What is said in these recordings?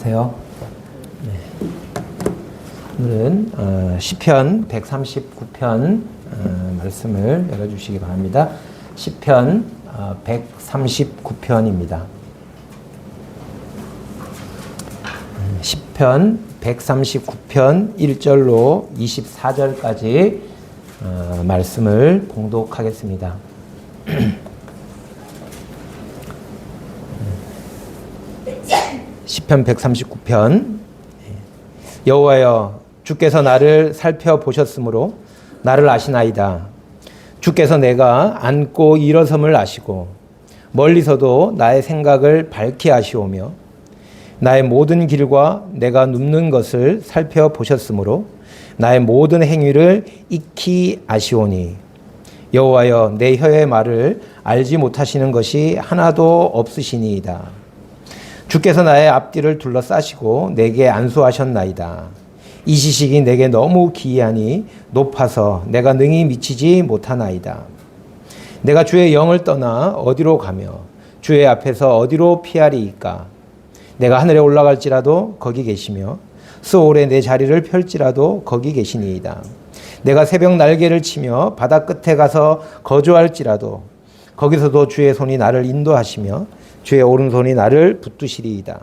안녕하세요. 네. 오늘은 시편 139편 말씀을 열어주시기 바랍니다. 시편 139편입니다. 시편 139편 1절로 24절까지 말씀을 봉독하겠습니다. 시편 139편. 여호와여, 주께서 나를 살펴보셨으므로 나를 아시나이다. 주께서 내가 앉고 일어섬을 아시고 멀리서도 나의 생각을 밝히 아시오며 나의 모든 길과 내가 눕는 것을 살펴보셨으므로 나의 모든 행위를 익히 아시오니 여호와여, 내 혀의 말을 알지 못하시는 것이 하나도 없으시니이다. 주께서 나의 앞뒤를 둘러싸시고 내게 안수하셨나이다. 이 지식이 내게 너무 기이하니 높아서 내가 능히 미치지 못하나이다. 내가 주의 영을 떠나 어디로 가며 주의 앞에서 어디로 피하리이까. 내가 하늘에 올라갈지라도 거기 계시며 수월에 내 자리를 펼지라도 거기 계시니이다. 내가 새벽 날개를 치며 바다 끝에 가서 거주할지라도 거기서도 주의 손이 나를 인도하시며 주의 오른손이 나를 붙드시리이다.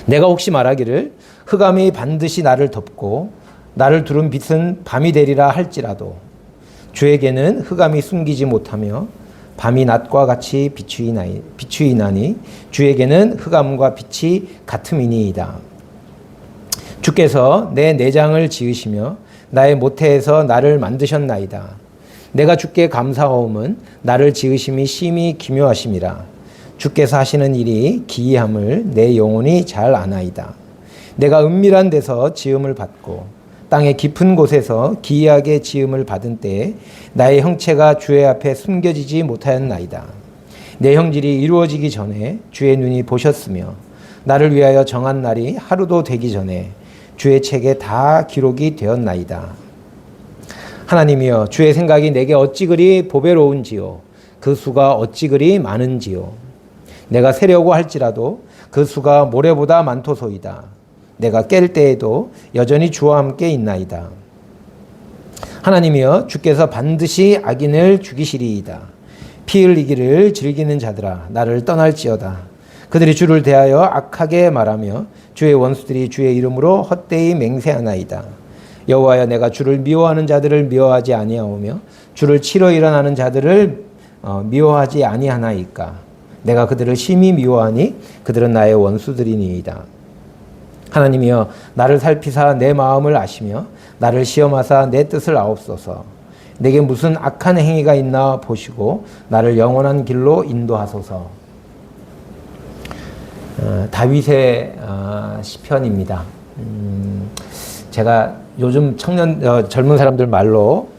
내가 혹시 말하기를 흑암이 반드시 나를 덮고 나를 두른 빛은 밤이 되리라 할지라도 주에게는 흑암이 숨기지 못하며 밤이 낮과 같이 비추이나니 주에게는 흑암과 빛이 같음이니이다. 주께서 내 내장을 지으시며 나의 모태에서 나를 만드셨나이다. 내가 주께 감사하옴은 나를 지으심이 심히 기묘하심이라. 주께서 하시는 일이 기이함을 내 영혼이 잘 아나이다. 내가 은밀한 데서 지음을 받고 땅의 깊은 곳에서 기이하게 지음을 받은 때에 나의 형체가 주의 앞에 숨겨지지 못하였나이다. 내 형질이 이루어지기 전에 주의 눈이 보셨으며 나를 위하여 정한 날이 하루도 되기 전에 주의 책에 다 기록이 되었나이다. 하나님이여, 주의 생각이 내게 어찌 그리 보배로운지요, 그 수가 어찌 그리 많은지요. 내가 세려고 할지라도 그 수가 모래보다 많도소이다. 내가 깰 때에도 여전히 주와 함께 있나이다. 하나님이여, 주께서 반드시 악인을 죽이시리이다. 피 흘리기를 즐기는 자들아, 나를 떠날지어다. 그들이 주를 대하여 악하게 말하며 주의 원수들이 주의 이름으로 헛되이 맹세하나이다. 여호와여, 내가 주를 미워하는 자들을 미워하지 아니하오며 주를 치러 일어나는 자들을 미워하지 아니하나이까. 내가 그들을 심히 미워하니 그들은 나의 원수들이니이다. 하나님이여, 나를 살피사 내 마음을 아시며 나를 시험하사 내 뜻을 아옵소서. 내게 무슨 악한 행위가 있나 보시고 나를 영원한 길로 인도하소서. 다윗의 시편입니다. 제가 요즘 젊은 사람들 말로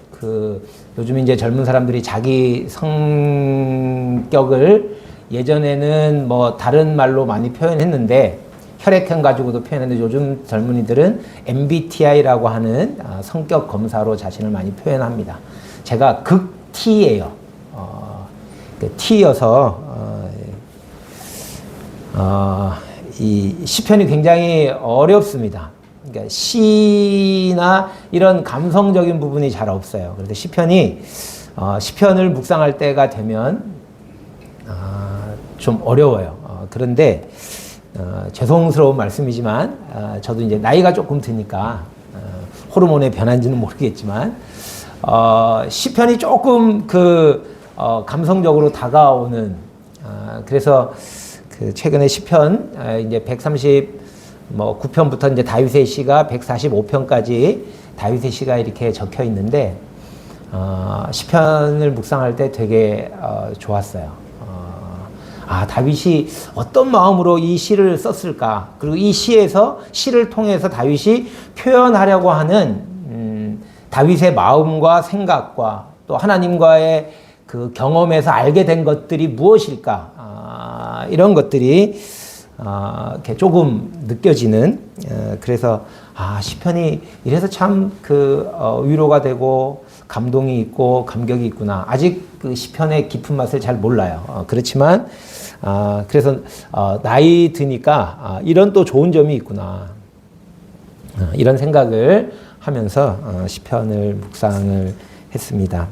요즘 이제 젊은 사람들이 자기 성격을 예전에는 뭐 다른 말로 많이 표현했는데, 혈액형 가지고도 표현했는데 요즘 젊은이들은 MBTI라고 하는 성격 검사로 자신을 많이 표현합니다. 제가 극 T예요. T여서 이 시편이 굉장히 어렵습니다. 그러니까 시나 이런 감성적인 부분이 잘 없어요. 그런데 시편을 묵상할 때가 되면 좀 어려워요. 그런데 죄송스러운 말씀이지만 저도 이제 나이가 조금 드니까 호르몬의 변화인지는 모르겠지만 시편이 조금 감성적으로 다가오는, 그래서 최근에 시편 이제 139편부터 이제 다윗의 시가 145편까지 다윗의 시가 이렇게 적혀 있는데 시편을 묵상할 때 되게 좋았어요. 다윗이 어떤 마음으로 이 시를 썼을까? 그리고 이 시를 통해서 다윗이 표현하려고 하는 다윗의 마음과 생각과 또 하나님과의 그 경험에서 알게 된 것들이 무엇일까? 이런 것들이 이렇게 조금 느껴지는, 그래서 시편이 이래서 참 위로가 되고 감동이 있고 감격이 있구나. 아직 그 시편의 깊은 맛을 잘 몰라요. 그렇지만 그래서 나이 드니까 이런 또 좋은 점이 있구나. 이런 생각을 하면서 시편을 묵상을 했습니다.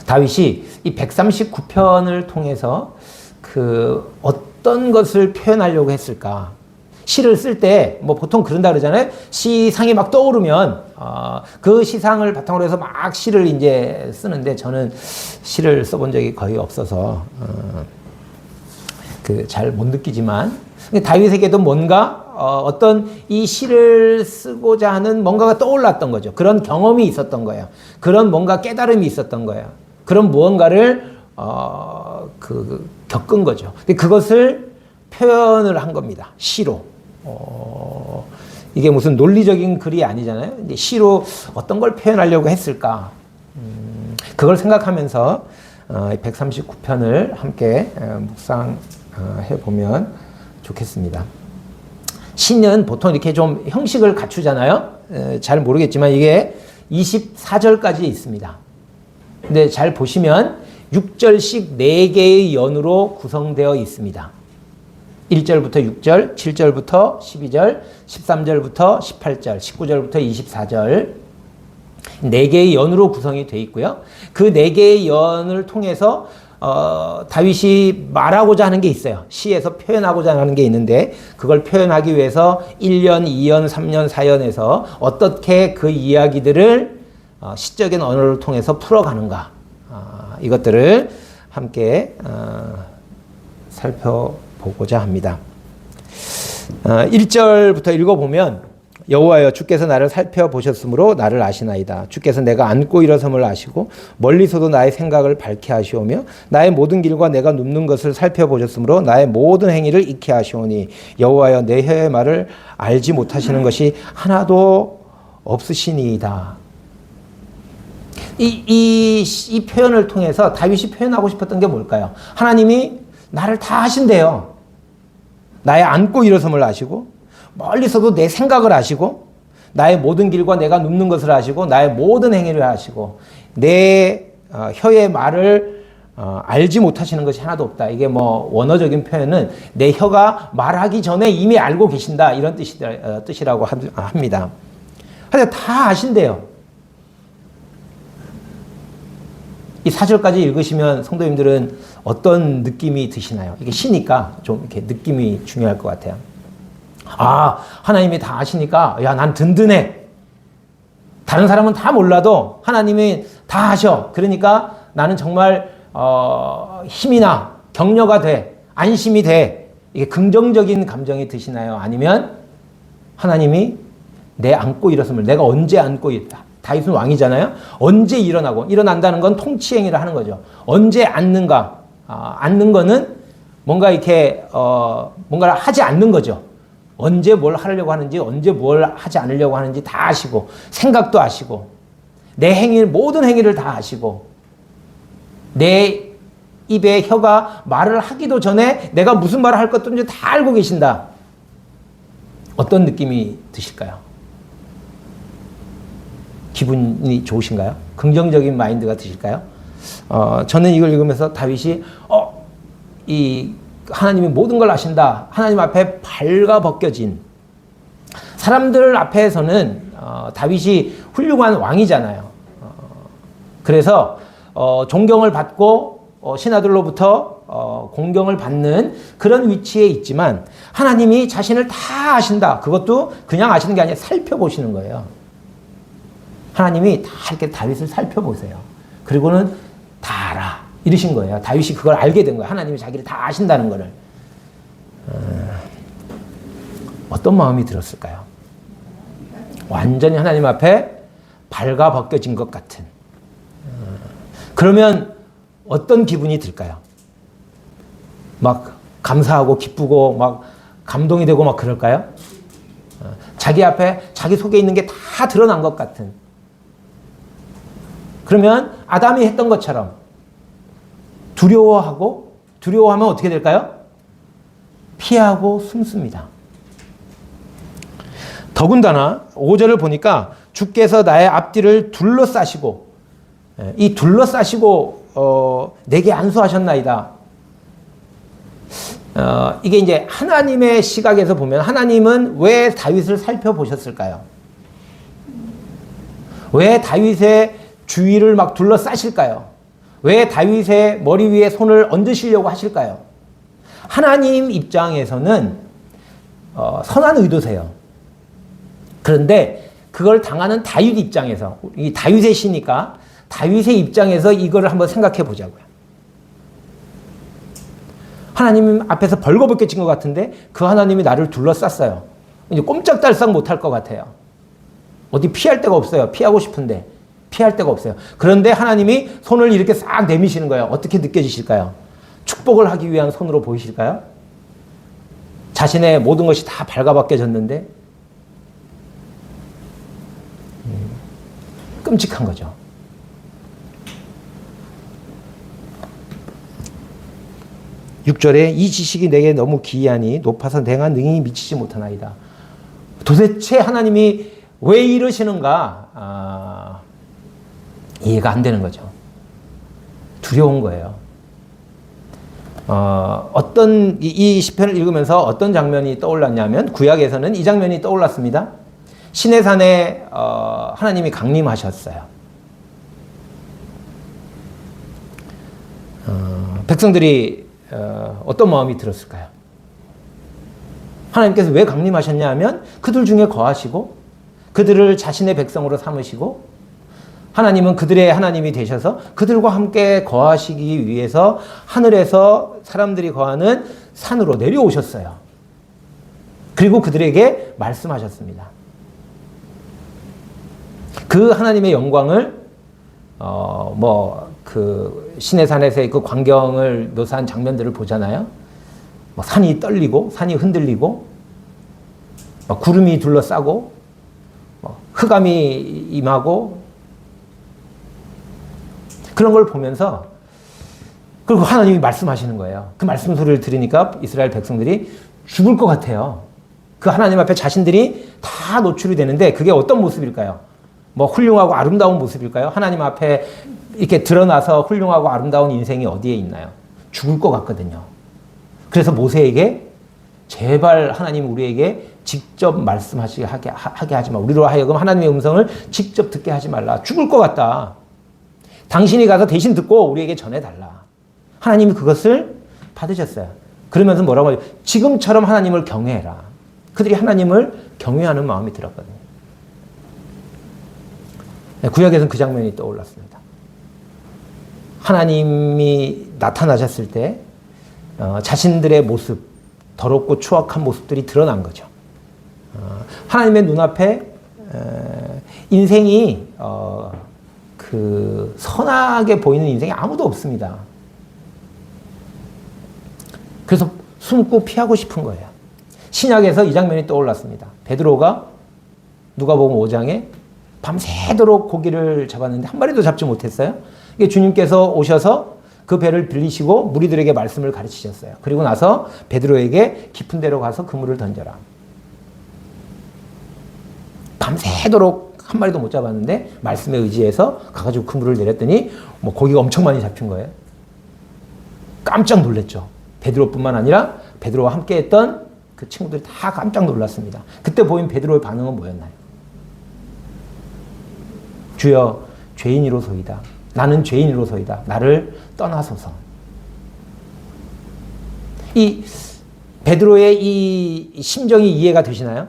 다윗이 이 139편을 통해서 그 어떤 것을 표현하려고 했을까? 시를 쓸 때 뭐 보통 그런다 그러잖아요. 시상이 막 떠오르면 그 시상을 바탕으로 해서 막 시를 이제 쓰는데 저는 시를 써본 적이 거의 없어서 그 잘 못 느끼지만 다윗에게도 뭔가 어떤 이 시를 쓰고자 하는 뭔가가 떠올랐던 거죠. 그런 경험이 있었던 거예요. 그런 뭔가 깨달음이 있었던 거예요. 그런 무언가를 겪은 거죠. 근데 그것을 표현을 한 겁니다. 시로. 이게 무슨 논리적인 글이 아니잖아요. 근데 시로 어떤 걸 표현하려고 했을까? 그걸 생각하면서 139편을 함께 묵상해 보면 좋겠습니다. 시는 보통 이렇게 좀 형식을 갖추잖아요. 잘 모르겠지만 이게 24절까지 있습니다. 근데 잘 보시면 6절씩 4개의 연으로 구성되어 있습니다. 1절부터 6절, 7절부터 12절, 13절부터 18절, 19절부터 24절 4개의 연으로 구성이 되어 있고요. 그 4개의 연을 통해서 다윗이 말하고자 하는 게 있어요. 시에서 표현하고자 하는 게 있는데 그걸 표현하기 위해서 1년, 2년, 3년, 4년에서 어떻게 그 이야기들을 시적인 언어를 통해서 풀어가는가 이것들을 함께 살펴보고자 합니다. 1절부터 읽어보면 여호와여 주께서 나를 살펴보셨으므로 나를 아시나이다. 주께서 내가 앉고 일어섬을 아시고 멀리서도 나의 생각을 밝게 하시오며 나의 모든 길과 내가 눕는 것을 살펴보셨으므로 나의 모든 행위를 익히 하시오니 여호와여 내 혀의 말을 알지 못하시는 것이 하나도 없으시니이다. 이 표현을 통해서 다윗이 표현하고 싶었던 게 뭘까요? 하나님이 나를 다 아신대요. 나의 앉고 일어섬을 아시고 멀리서도 내 생각을 아시고 나의 모든 길과 내가 눕는 것을 아시고 나의 모든 행위를 아시고 내 혀의 말을 알지 못하시는 것이 하나도 없다. 이게 뭐 원어적인 표현은 내 혀가 말하기 전에 이미 알고 계신다 이런 뜻이라고 합니다. 하여튼 다 아신대요. 이 4절까지 읽으시면 성도님들은 어떤 느낌이 드시나요? 이게 시니까 좀 이렇게 느낌이 중요할 것 같아요. 하나님이 다 아시니까 야, 난 든든해. 다른 사람은 다 몰라도 하나님이 다 아셔. 그러니까 나는 정말 힘이 나, 격려가 돼, 안심이 돼. 이게 긍정적인 감정이 드시나요? 아니면 하나님이 내 앉고 일어섬을 내가 언제 앉고 다윗은 왕이잖아요. 언제 일어나고 일어난다는 건 통치행위를 하는 거죠. 언제 앉는가? 앉는 거는 뭔가 이렇게 뭔가를 하지 않는 거죠. 언제 뭘 하려고 하는지 언제 뭘 하지 않으려고 하는지 다 아시고 생각도 아시고 내 행위 모든 행위를 다 아시고 내 입에 혀가 말을 하기도 전에 내가 무슨 말을 할 것도 다 알고 계신다. 어떤 느낌이 드실까요? 기분이 좋으신가요? 긍정적인 마인드가 드실까요? 저는 이걸 읽으면서 다윗이 이 하나님이 모든 걸 아신다. 하나님 앞에 발가벗겨진 사람들 앞에서는 다윗이 훌륭한 왕이잖아요. 그래서 존경을 받고 신하들로부터 공경을 받는 그런 위치에 있지만 하나님이 자신을 다 아신다. 그것도 그냥 아시는 게 아니라 살펴보시는 거예요. 하나님이 다 이렇게 다윗을 살펴보세요. 그리고는 다 알아. 이러신 거예요. 다윗이 그걸 알게 된 거예요. 하나님이 자기를 다 아신다는 거를. 어떤 마음이 들었을까요? 완전히 하나님 앞에 발가벗겨진 것 같은. 그러면 어떤 기분이 들까요? 막 감사하고 기쁘고 막 감동이 되고 막 그럴까요? 자기 앞에 자기 속에 있는 게 다 드러난 것 같은. 그러면 아담이 했던 것처럼 두려워하면 어떻게 될까요? 피하고 숨습니다. 더군다나 5절을 보니까 주께서 나의 앞뒤를 둘러싸시고 이 둘러싸시고 내게 안수하셨나이다. 이게 이제 하나님의 시각에서 보면 하나님은 왜 다윗을 살펴보셨을까요? 왜 다윗의 주위를 막 둘러싸실까요? 왜 다윗의 머리 위에 손을 얹으시려고 하실까요? 하나님 입장에서는 선한 의도세요. 그런데 그걸 당하는 다윗 입장에서, 이 다윗의 시니까 다윗의 입장에서 이거를 한번 생각해 보자고요. 하나님 앞에서 벌거벗게 진 것 같은데 그 하나님이 나를 둘러쌌어요. 이제 꼼짝달싹 못할 것 같아요. 어디 피할 데가 없어요. 피하고 싶은데 피할 데가 없어요. 그런데 하나님이 손을 이렇게 싹 내미시는 거예요. 어떻게 느껴지실까요? 축복을 하기 위한 손으로 보이실까요? 자신의 모든 것이 다 발가벗겨졌는데 끔찍한 거죠. 육 절에 이 지식이 내게 너무 기이하니 높아서 내가 능히 미치지 못하나이다. 도대체 하나님이 왜 이러시는가? 이해가 안 되는 거죠. 두려운 거예요. 어떤 이 시편을 읽으면서 어떤 장면이 떠올랐냐면 구약에서는 이 장면이 떠올랐습니다. 시내산에 하나님이 강림하셨어요. 백성들이 어떤 마음이 들었을까요? 하나님께서 왜 강림하셨냐 하면 그들 중에 거하시고 그들을 자신의 백성으로 삼으시고 하나님은 그들의 하나님이 되셔서 그들과 함께 거하시기 위해서 하늘에서 사람들이 거하는 산으로 내려오셨어요. 그리고 그들에게 말씀하셨습니다. 그 하나님의 영광을 그 시내산에서의 그 광경을 묘사한 장면들을 보잖아요. 산이 떨리고 산이 흔들리고 구름이 둘러싸고 흑암이 임하고 그런 걸 보면서 그리고 하나님이 말씀하시는 거예요. 그 말씀 소리를 들으니까 이스라엘 백성들이 죽을 것 같아요. 그 하나님 앞에 자신들이 다 노출이 되는데 그게 어떤 모습일까요? 훌륭하고 아름다운 모습일까요? 하나님 앞에 이렇게 드러나서 훌륭하고 아름다운 인생이 어디에 있나요? 죽을 것 같거든요. 그래서 모세에게 제발 하나님 우리에게 직접 말씀하게 하지 마. 우리로 하여금 하나님의 음성을 직접 듣게 하지 말라. 죽을 것 같다. 당신이 가서 대신 듣고 우리에게 전해달라. 하나님이 그것을 받으셨어요. 그러면서 뭐라고 하죠? 지금처럼 하나님을 경외해라. 그들이 하나님을 경외하는 마음이 들었거든요. 구약에서는 그 장면이 떠올랐습니다. 하나님이 나타나셨을 때 자신들의 모습, 더럽고 추악한 모습들이 드러난 거죠. 하나님의 눈앞에 인생이 그 선하게 보이는 인생이 아무도 없습니다. 그래서 숨고 피하고 싶은 거예요. 신약에서 이 장면이 떠올랐습니다. 베드로가 누가복음 5장에 밤새도록 고기를 잡았는데 한 마리도 잡지 못했어요. 이게 주님께서 오셔서 그 배를 빌리시고 무리들에게 말씀을 가르치셨어요. 그리고 나서 베드로에게 깊은 데로 가서 그물을 던져라. 밤새도록 한 마리도 못 잡았는데 말씀에 의지해서 가가지고 그물을 내렸더니 고기가 엄청 많이 잡힌 거예요. 깜짝 놀랐죠. 베드로뿐만 아니라 베드로와 함께했던 그 친구들이 다 깜짝 놀랐습니다. 그때 보인 베드로의 반응은 뭐였나요? 주여 죄인이로소이다. 나는 죄인이로소이다. 나를 떠나소서. 이 베드로의 이 심정이 이해가 되시나요?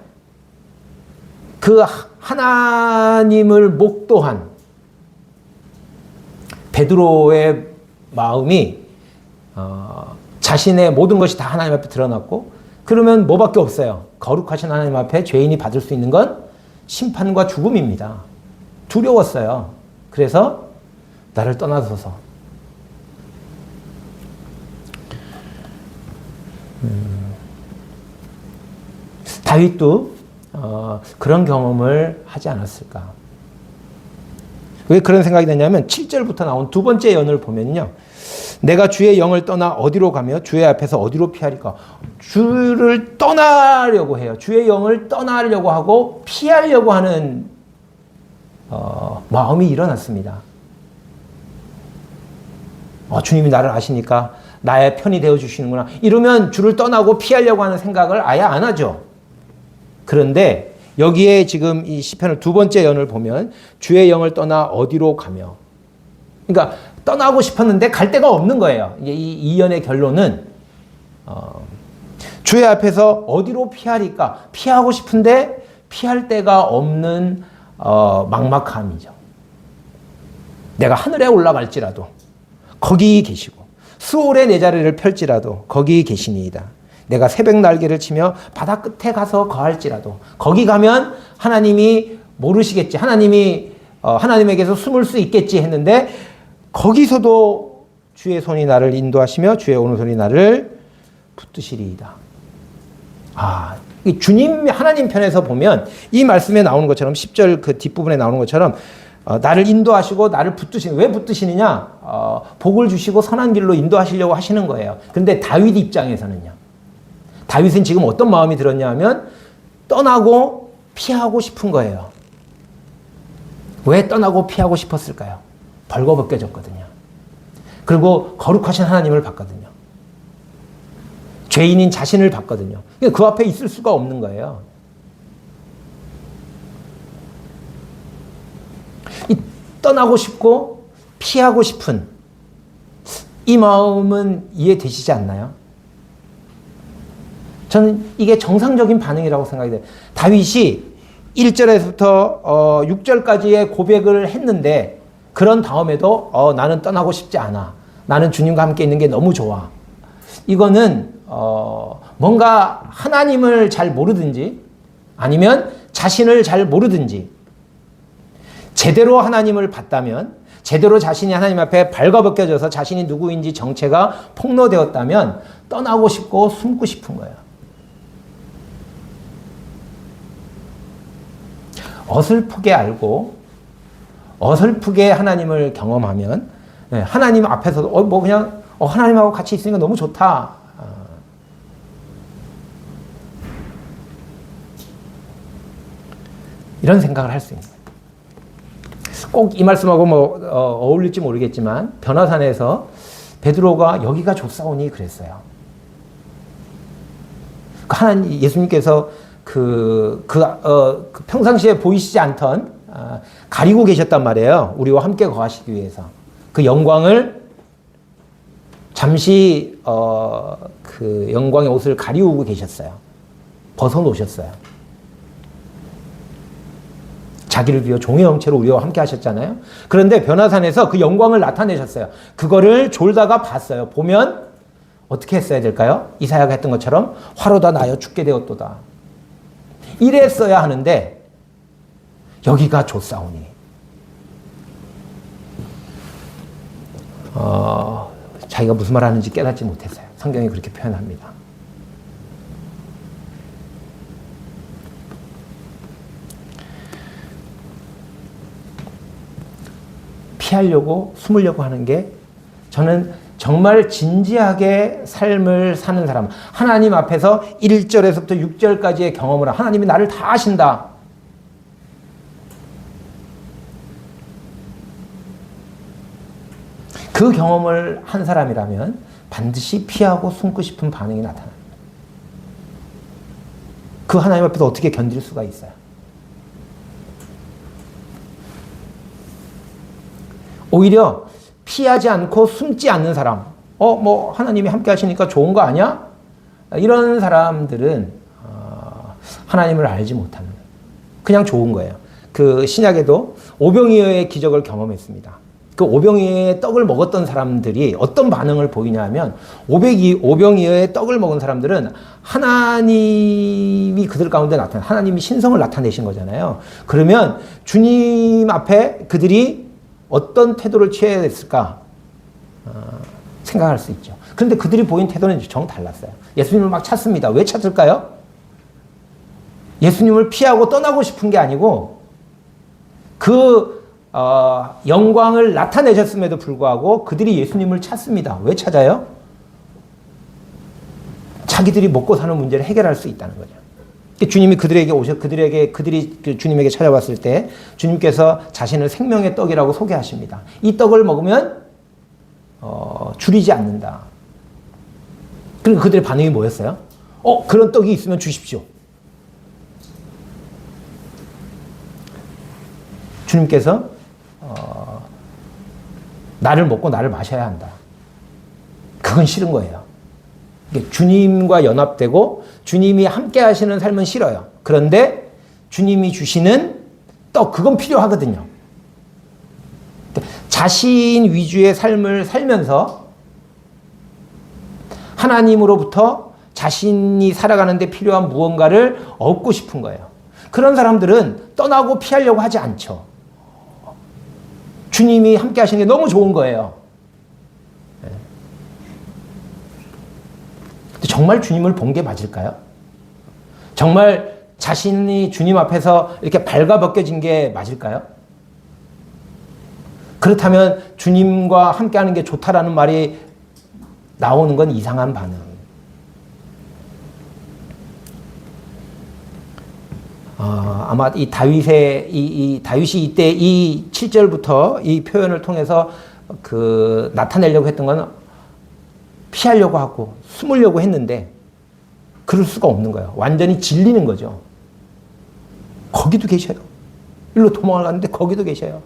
그 하나님을 목도한 베드로의 마음이 자신의 모든 것이 다 하나님 앞에 드러났고 그러면 뭐밖에 없어요. 거룩하신 하나님 앞에 죄인이 받을 수 있는 건 심판과 죽음입니다. 두려웠어요. 그래서 나를 떠나소서. 다윗도 그런 경험을 하지 않았을까. 왜 그런 생각이 드냐면 7절부터 나온 두 번째 예언을 보면요. 내가 주의 영을 떠나 어디로 가며 주의 앞에서 어디로 피하리까. 주를 떠나려고 해요. 주의 영을 떠나려고 하고 피하려고 하는 마음이 일어났습니다. 주님이 나를 아시니까 나의 편이 되어 주시는구나. 이러면 주를 떠나고 피하려고 하는 생각을 아예 안 하죠. 그런데 여기에 지금 이 시편을 두 번째 연을 보면 주의 영을 떠나 어디로 가며, 그러니까 떠나고 싶었는데 갈 데가 없는 거예요. 이 연의 결론은 주의 앞에서 어디로 피하리까? 피하고 싶은데 피할 데가 없는 막막함이죠. 내가 하늘에 올라갈지라도 거기 계시고, 수월에 내 자리를 펼지라도 거기 계시니이다. 내가 새벽 날개를 치며 바다 끝에 가서 거할지라도 거기 가면 하나님이 모르시겠지, 하나님이 하나님에게서 숨을 수 있겠지 했는데, 거기서도 주의 손이 나를 인도하시며 주의 오른손이 나를 붙드시리이다. 주님 하나님 편에서 보면 이 말씀에 나오는 것처럼 10절 그 뒷부분에 나오는 것처럼 나를 인도하시고 나를 붙드시는, 왜 붙드시느냐? 복을 주시고 선한 길로 인도하시려고 하시는 거예요. 그런데 다윗 입장에서는요, 다윗은 지금 어떤 마음이 들었냐 하면 떠나고 피하고 싶은 거예요. 왜 떠나고 피하고 싶었을까요? 벌거벗겨졌거든요. 그리고 거룩하신 하나님을 봤거든요. 죄인인 자신을 봤거든요. 그 앞에 있을 수가 없는 거예요. 이 떠나고 싶고 피하고 싶은 이 마음은 이해되시지 않나요? 저는 이게 정상적인 반응이라고 생각이 돼요. 다윗이 1절에서부터 6절까지의 고백을 했는데, 그런 다음에도 나는 떠나고 싶지 않아. 나는 주님과 함께 있는 게 너무 좋아. 이거는 뭔가 하나님을 잘 모르든지 아니면 자신을 잘 모르든지, 제대로 하나님을 봤다면, 제대로 자신이 하나님 앞에 발가벗겨져서 자신이 누구인지 정체가 폭로되었다면 떠나고 싶고 숨고 싶은 거예요. 어설프게 알고 어설프게 하나님을 경험하면 하나님 앞에서도 그냥 하나님하고 같이 있으니까 너무 좋다. 이런 생각을 할 수 있는 거예요. 꼭 이 말씀하고 어울릴지 모르겠지만 변화산에서 베드로가 여기가 좋사오니 그랬어요. 하나님 예수님께서 평상시에 보이시지 않던 가리고 계셨단 말이에요. 우리와 함께 거하시기 위해서 그 영광을 잠시 그 영광의 옷을 가리우고 계셨어요. 벗어놓으셨어요. 자기를 비워 종의 형체로 우리와 함께 하셨잖아요. 그런데 변화산에서 그 영광을 나타내셨어요. 그거를 졸다가 봤어요. 보면 어떻게 했어야 될까요? 이사야가 했던 것처럼 화로다 나여 죽게 되었도다. 이랬어야 하는데 여기가 좋사오니. 자기가 무슨 말 하는지 깨닫지 못했어요. 성경이 그렇게 표현합니다. 피하려고 숨으려고 하는 게, 저는 정말 진지하게 삶을 사는 사람, 하나님 앞에서 1절에서부터 6절까지의 경험을 하나님이 나를 다 아신다. 그 경험을 한 사람이라면 반드시 피하고 숨고 싶은 반응이 나타납니다. 그 하나님 앞에서 어떻게 견딜 수가 있어요? 오히려 피하지 않고 숨지 않는 사람, 하나님이 함께 하시니까 좋은 거 아니야? 이런 사람들은 하나님을 알지 못하는, 그냥 좋은 거예요. 그 신약에도 오병이어의 기적을 경험했습니다. 그 오병이어의 떡을 먹었던 사람들이 어떤 반응을 보이냐 하면, 오병이어의 떡을 먹은 사람들은 하나님이 그들 가운데 나타나, 하나님이 신성을 나타내신 거잖아요. 그러면 주님 앞에 그들이 어떤 태도를 취해야 됐을까 생각할 수 있죠. 그런데 그들이 보인 태도는 정 달랐어요. 예수님을 막 찾습니다. 왜 찾을까요? 예수님을 피하고 떠나고 싶은 게 아니고, 그 영광을 나타내셨음에도 불구하고 그들이 예수님을 찾습니다. 왜 찾아요? 자기들이 먹고 사는 문제를 해결할 수 있다는 거죠. 주님이 그들이 주님에게 찾아왔을 때 주님께서 자신을 생명의 떡이라고 소개하십니다. 이 떡을 먹으면 줄이지 않는다. 그러니까 그들의 반응이 뭐였어요? 그런 떡이 있으면 주십시오. 주님께서 나를 먹고 나를 마셔야 한다. 그건 싫은 거예요. 주님과 연합되고 주님이 함께 하시는 삶은 싫어요. 그런데 주님이 주시는 떡, 그건 필요하거든요. 자신 위주의 삶을 살면서 하나님으로부터 자신이 살아가는 데 필요한 무언가를 얻고 싶은 거예요. 그런 사람들은 떠나고 피하려고 하지 않죠. 주님이 함께 하시는 게 너무 좋은 거예요. 정말 주님을 본 게 맞을까요? 정말 자신이 주님 앞에서 이렇게 발가벗겨진 게 맞을까요? 그렇다면 주님과 함께하는 게 좋다라는 말이 나오는 건 이상한 반응. 아마 이 다윗이 이때 이 7절부터 이 표현을 통해서 나타내려고 했던 건 피하려고 하고 숨으려고 했는데 그럴 수가 없는 거예요. 완전히 질리는 거죠. 거기도 계셔요. 일로 도망갔는데 거기도 계셔요.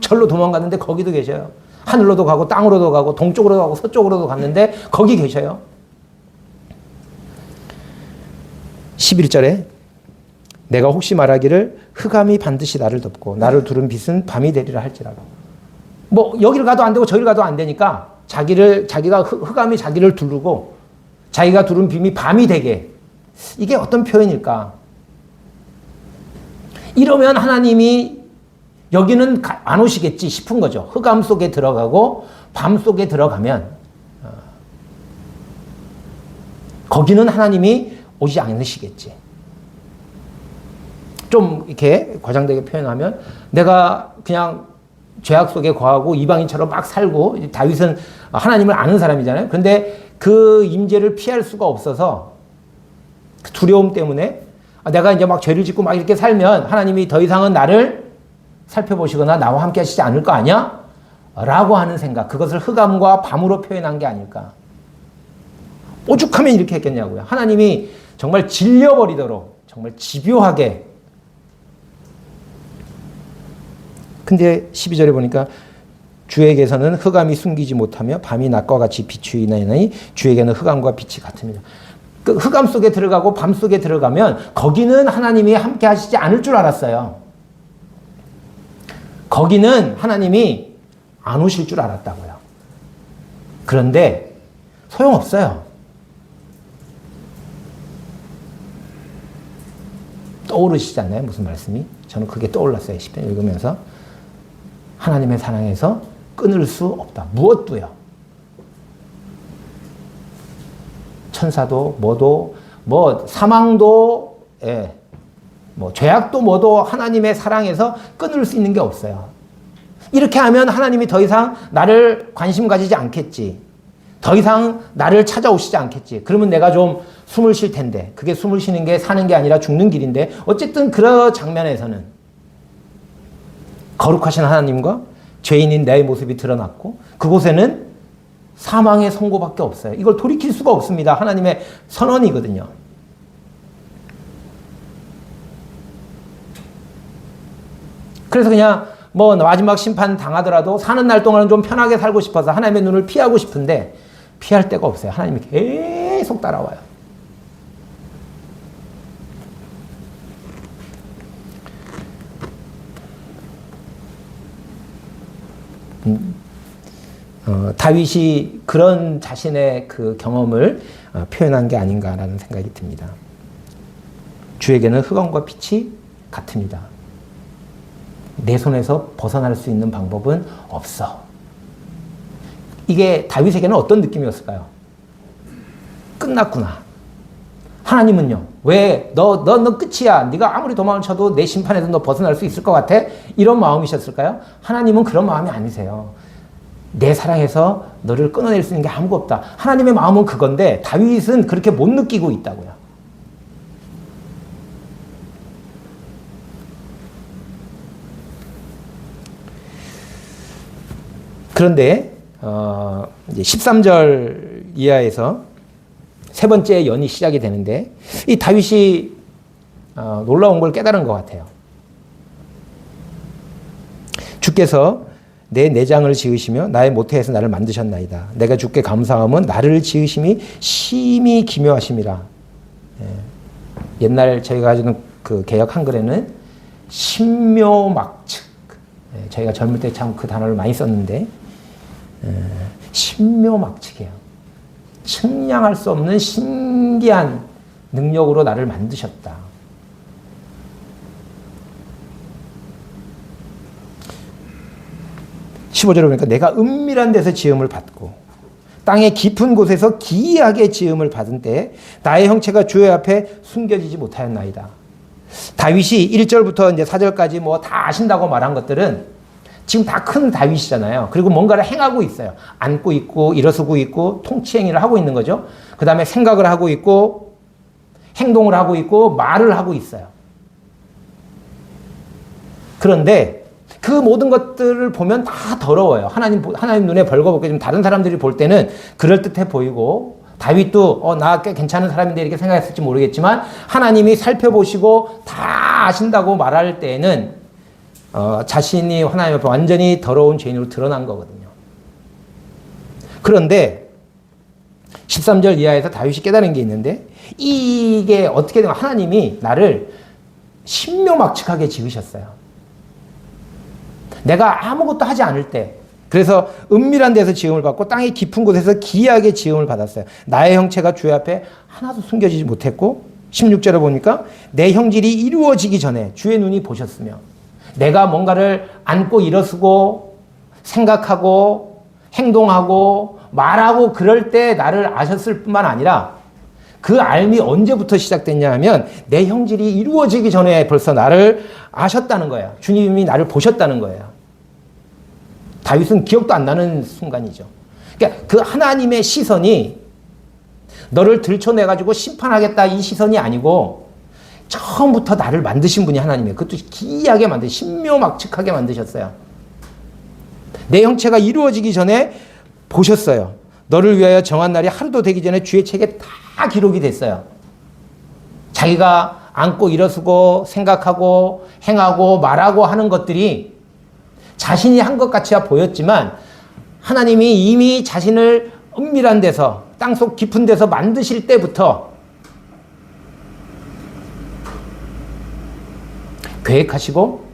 절로 도망갔는데 거기도 계셔요. 하늘로도 가고 땅으로도 가고 동쪽으로도 가고 서쪽으로도 갔는데 거기 계셔요. 11절에 내가 혹시 말하기를 흑암이 반드시 나를 덮고 나를 두른 빛은 밤이 되리라 할지라도. 여기를 가도 안 되고 저기를 가도 안 되니까 자기가 흑암이 자기를 두르고 자기가 두른 빛이 밤이 되게. 이게 어떤 표현일까? 이러면 하나님이 여기는 안 오시겠지 싶은 거죠. 흑암 속에 들어가고 밤 속에 들어가면 거기는 하나님이 오지 않으시겠지. 좀 이렇게 과장되게 표현하면 내가 그냥 죄악 속에 거하고 이방인처럼 막 살고, 다윗은 하나님을 아는 사람이잖아요. 그런데 그 임재를 피할 수가 없어서 두려움 때문에 내가 이제 막 죄를 짓고 막 이렇게 살면 하나님이 더 이상은 나를 살펴보시거나 나와 함께 하시지 않을 거 아니야? 라고 하는 생각. 그것을 흑암과 밤으로 표현한 게 아닐까. 오죽하면 이렇게 했겠냐고요. 하나님이 정말 질려버리도록 정말 집요하게. 근데 12절에 보니까 주에게서는 흑암이 숨기지 못하며 밤이 낮과 같이 비추이나니 주에게는 흑암과 빛이 같습니다. 그 흑암 속에 들어가고 밤 속에 들어가면 거기는 하나님이 함께 하시지 않을 줄 알았어요. 거기는 하나님이 안 오실 줄 알았다고요. 그런데 소용없어요. 떠오르시지 않나요? 무슨 말씀이? 저는 그게 떠올랐어요. 10편 읽으면서. 하나님의 사랑에서 끊을 수 없다. 무엇도요. 천사도 뭐도 사망도 죄악도 뭐도 하나님의 사랑에서 끊을 수 있는 게 없어요. 이렇게 하면 하나님이 더 이상 나를 관심 가지지 않겠지. 더 이상 나를 찾아오시지 않겠지. 그러면 내가 좀 숨을 쉴 텐데. 그게 숨을 쉬는 게 사는 게 아니라 죽는 길인데. 어쨌든 그런 장면에서는 거룩하신 하나님과 죄인인 내 모습이 드러났고 그곳에는 사망의 선고밖에 없어요. 이걸 돌이킬 수가 없습니다. 하나님의 선언이거든요. 그래서 그냥 마지막 심판 당하더라도 사는 날 동안은 좀 편하게 살고 싶어서 하나님의 눈을 피하고 싶은데 피할 데가 없어요. 하나님이 계속 따라와요. 다윗이 그런 자신의 그 경험을 표현한 게 아닌가라는 생각이 듭니다. 주에게는 흑암과 빛이 같습니다. 내 손에서 벗어날 수 있는 방법은 없어. 이게 다윗에게는 어떤 느낌이었을까요? 끝났구나. 하나님은요? 왜? 너 끝이야. 네가 아무리 도망을 쳐도 내 심판에서 너 벗어날 수 있을 것 같아? 이런 마음이셨을까요? 하나님은 그런 마음이 아니세요. 내 사랑에서 너를 끊어낼 수 있는 게 아무것도 없다. 하나님의 마음은 그건데 다윗은 그렇게 못 느끼고 있다고요. 그런데 이제 13절 이하에서 세 번째 연이 시작이 되는데 이 다윗이 놀라운 걸 깨달은 것 같아요. 주께서 내 내장을 지으시며 나의 모태에서 나를 만드셨나이다. 내가 주께 감사함은 나를 지으심이 심히 기묘하심이라. 옛날 저희가 가지는 그 개역 한글에는 신묘막측. 저희가 젊을 때 참 그 단어를 많이 썼는데 신묘막측이에요. 측량할 수 없는 신기한 능력으로 나를 만드셨다. 15절에 보니까 내가 은밀한 데서 지음을 받고 땅의 깊은 곳에서 기이하게 지음을 받은 때에 나의 형체가 주의 앞에 숨겨지지 못하였나이다. 다윗이 1절부터 이제 4절까지 뭐 다 아신다고 말한 것들은 지금 다 큰 다윗이잖아요. 그리고 뭔가를 행하고 있어요. 앉고 있고 일어서고 있고 통치행위를 하고 있는 거죠. 그 다음에 생각을 하고 있고 행동을 하고 있고 말을 하고 있어요. 그런데 그 모든 것들을 보면 다 더러워요. 하나님 눈에 벌거벗게 좀 다른 사람들이 볼 때는 그럴듯해 보이고 다윗도 나 꽤 괜찮은 사람인데 이렇게 생각했을지 모르겠지만 하나님이 살펴보시고 다 아신다고 말할 때에는 자신이 하나님 앞에 완전히 더러운 죄인으로 드러난 거거든요. 그런데 13절 이하에서 다윗이 깨달은 게 있는데 이게 어떻게 되면 하나님이 나를 신묘막측하게 지으셨어요. 내가 아무것도 하지 않을 때 그래서 은밀한 데서 지음을 받고 땅의 깊은 곳에서 기이하게 지음을 받았어요. 나의 형체가 주의 앞에 하나도 숨겨지지 못했고 16절에 보니까 내 형질이 이루어지기 전에 주의 눈이 보셨으며 내가 뭔가를 안고 일어서고 생각하고 행동하고 말하고 그럴 때 나를 아셨을 뿐만 아니라 그 알미 언제부터 시작됐냐 하면 내 형질이 이루어지기 전에 벌써 나를 아셨다는 거예요. 주님이 나를 보셨다는 거예요. 다윗은 기억도 안 나는 순간이죠. 그러니까 그 하나님의 시선이 너를 들춰내가지고 심판하겠다 이 시선이 아니고 처음부터 나를 만드신 분이 하나님이에요. 그것도 기이하게 신묘막측하게 만드셨어요. 내 형체가 이루어지기 전에 보셨어요. 너를 위하여 정한 날이 하루도 되기 전에 주의 책에 다 기록이 됐어요. 자기가 앉고 일어서고 생각하고 행하고 말하고 하는 것들이 자신이 한 것 같이야 보였지만 하나님이 이미 자신을 은밀한 데서 땅속 깊은 데서 만드실 때부터 계획하시고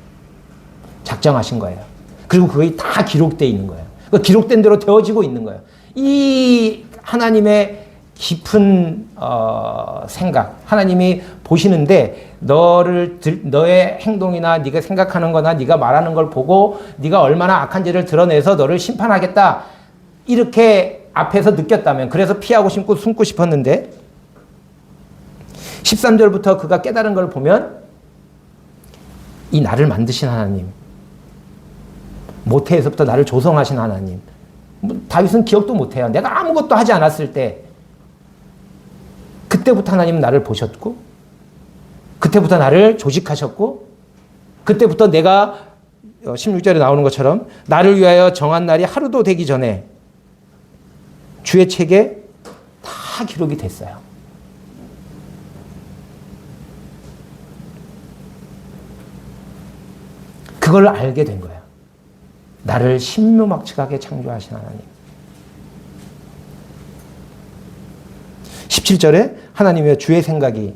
작정하신 거예요. 그리고 그게 다 기록되어 있는 거예요. 기록된 대로 되어지고 있는 거예요. 이 하나님의 깊은 생각, 하나님이 보시는데 너의 행동이나 네가 생각하는 거나 네가 말하는 걸 보고 네가 얼마나 악한 죄를 드러내서 너를 심판하겠다 이렇게 앞에서 느꼈다면 그래서 피하고 숨고 싶었는데 13절부터 그가 깨달은 걸 보면 이 나를 만드신 하나님, 모태에서부터 나를 조성하신 하나님, 다윗은 기억도 못해요. 내가 아무것도 하지 않았을 때 그때부터 하나님은 나를 보셨고 그때부터 나를 조직하셨고 그때부터 내가 16절에 나오는 것처럼 나를 위하여 정한 날이 하루도 되기 전에 주의 책에 다 기록이 됐어요. 그걸 알게 된 거예요. 나를 신묘막측하게 창조하신 하나님. 17절에 하나님의 주의 생각이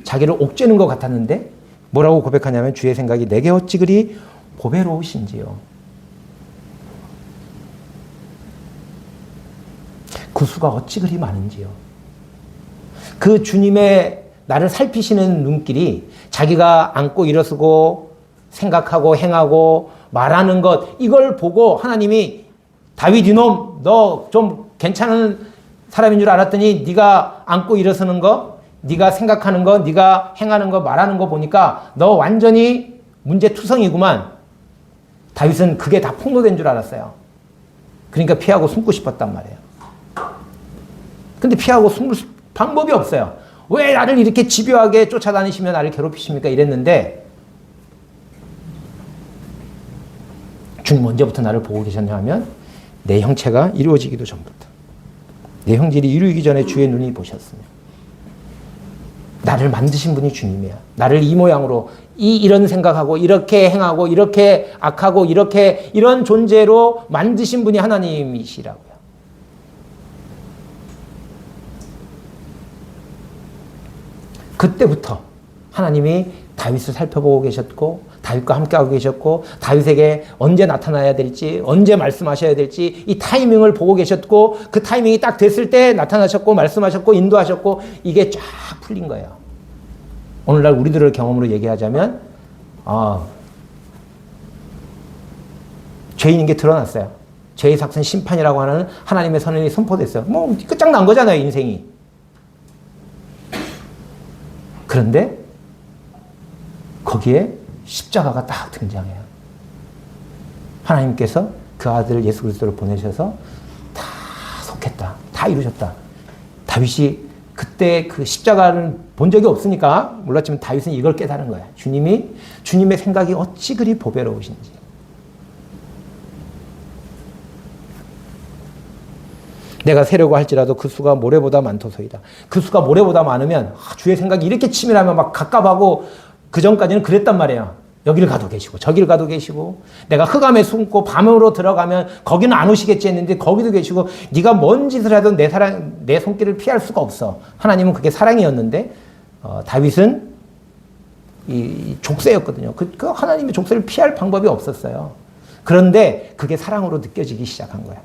자기를 옥죄는 것 같았는데 뭐라고 고백하냐면 주의 생각이 내게 어찌 그리 보배로우신지요. 구수가 어찌 그리 많은지요. 그 주님의 나를 살피시는 눈길이 자기가 앉고 일어서고 생각하고 행하고 말하는 것 이걸 보고 하나님이 다윗 이놈 너 좀 괜찮은 사람인 줄 알았더니 네가 앉고 일어서는 거 네가 생각하는 거 네가 행하는 거 말하는 거 보니까 너 완전히 문제투성이구만. 다윗은 그게 다 폭로된 줄 알았어요. 그러니까 피하고 숨고 싶었단 말이에요. 근데 피하고 숨을 방법이 없어요. 왜 나를 이렇게 집요하게 쫓아다니시며 나를 괴롭히십니까? 이랬는데 주님 언제부터 나를 보고 계셨냐 하면 내 형체가 이루어지기도 전부터. 내 형질이 이루기 전에 주의 눈이 보셨으며. 나를 만드신 분이 주님이야. 나를 이 모양으로 이런 생각하고 이렇게 행하고 이렇게 악하고 이렇게 이런 존재로 만드신 분이 하나님이시라고요. 그때부터 하나님이 다윗을 살펴보고 계셨고 다윗과 함께하고 계셨고 다윗에게 언제 나타나야 될지 언제 말씀하셔야 될지 이 타이밍을 보고 계셨고 그 타이밍이 딱 됐을 때 나타나셨고 말씀하셨고 인도하셨고 이게 쫙 풀린 거예요. 오늘날 우리들의 경험으로 얘기하자면 죄인인 게 드러났어요. 죄의 삭은 심판이라고 하는 하나님의 선언이 선포됐어요. 뭐 끝장난 거잖아요, 인생이. 그런데 거기에 십자가가 딱 등장해요. 하나님께서 그 아들 예수 그리스도를 보내셔서 다 속했다. 다 이루셨다. 다윗이 그때 그 십자가를 본 적이 없으니까 몰랐지만 다윗은 이걸 깨달은 거야. 주님의 생각이 어찌 그리 보배로우신지. 내가 세려고 할지라도 그 수가 모래보다 많도소이다. 그 수가 모래보다 많으면 주의 생각이 이렇게 치밀하면 막 갑갑하고 그전까지는 그랬단 말이에요. 여기를 가도 계시고 저기를 가도 계시고 내가 흑암에 숨고 밤으로 들어가면 거기는 안 오시겠지 했는데 거기도 계시고 네가 뭔 짓을 해도 내 손길을 피할 수가 없어. 하나님은 그게 사랑이었는데 다윗은 이 족쇄였거든요. 그 하나님의 족쇄를 피할 방법이 없었어요. 그런데 그게 사랑으로 느껴지기 시작한 거야.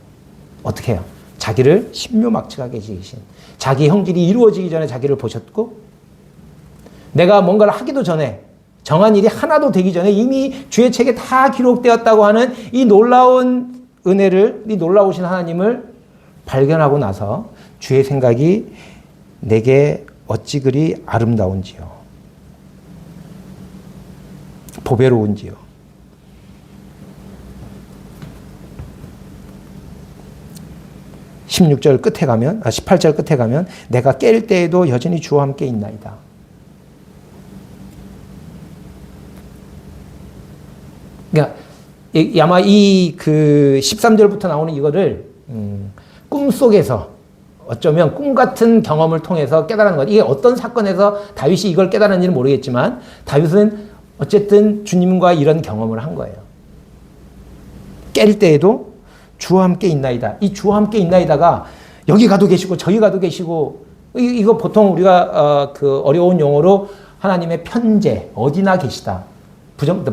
어떻게 해요? 자기를 신묘막측하게 지으신 자기 형질이 이루어지기 전에 자기를 보셨고 내가 뭔가를 하기도 전에 정한 일이 하나도 되기 전에 이미 주의 책에 다 기록되었다고 하는 이 놀라운 은혜를, 이 놀라우신 하나님을 발견하고 나서 주의 생각이 내게 어찌 그리 아름다운지요. 보배로운지요. (16절) 끝에 가면 18절 끝에 가면 내가 깰 때에도 여전히 주와 함께 있나이다. 그러니까 아마 이 그 13절부터 나오는 이거를 꿈속에서 어쩌면 꿈 같은 경험을 통해서 깨달은 것. 이게 어떤 사건에서 다윗이 이걸 깨달았는지는 모르겠지만 다윗은 어쨌든 주님과 이런 경험을 한 거예요. 깰 때에도 주와 함께 있나이다. 이 주와 함께 있나이다가 여기 가도 계시고 저기 가도 계시고 이거 보통 우리가 그 어려운 용어로 하나님의 편재 어디나 계시다.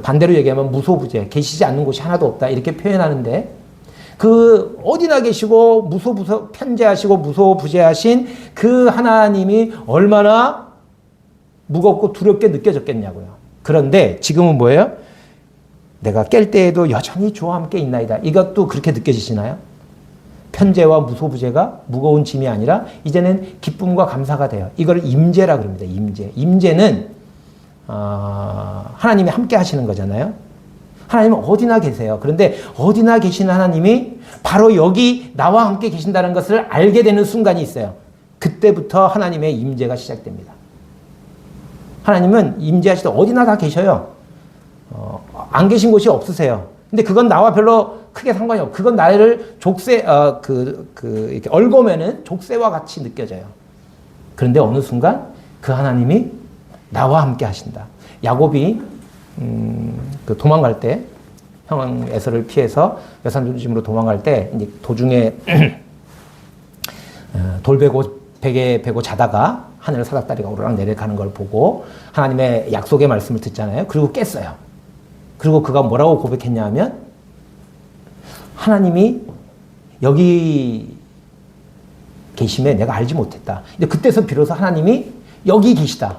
반대로 얘기하면 무소부재 계시지 않는 곳이 하나도 없다 이렇게 표현하는데 그 어디나 계시고 편재하시고 무소부재하신 그 하나님이 얼마나 무겁고 두렵게 느껴졌겠냐고요. 그런데 지금은 뭐예요? 내가 깰 때에도 여전히 주와 함께 있나이다. 이것도 그렇게 느껴지시나요? 편재와 무소부재가 무거운 짐이 아니라 이제는 기쁨과 감사가 돼요. 이걸 임재라 그럽니다. 임재는 하나님이 함께 하시는 거잖아요. 하나님은 어디나 계세요. 그런데 어디나 계시는 하나님이 바로 여기 나와 함께 계신다는 것을 알게 되는 순간이 있어요. 그때부터 하나님의 임재가 시작됩니다. 하나님은 임재하실 때 어디나 다 계셔요. 안 계신 곳이 없으세요. 근데 그건 나와 별로 크게 상관이 없고, 그건 나를 이렇게 얽으면은 족쇄와 같이 느껴져요. 그런데 어느 순간 그 하나님이 나와 함께 하신다. 야곱이 그 도망갈 때 형 에서를 피해서 여산 중심으로 도망갈 때 이제 도중에 베개 베고 자다가 하늘 사닥다리가 오르락 내려가는 걸 보고 하나님의 약속의 말씀을 듣잖아요. 그리고 깼어요. 그리고 그가 뭐라고 고백했냐 하면 하나님이 여기 계심에 내가 알지 못했다. 근데 그때서 비로소 하나님이 여기 계시다.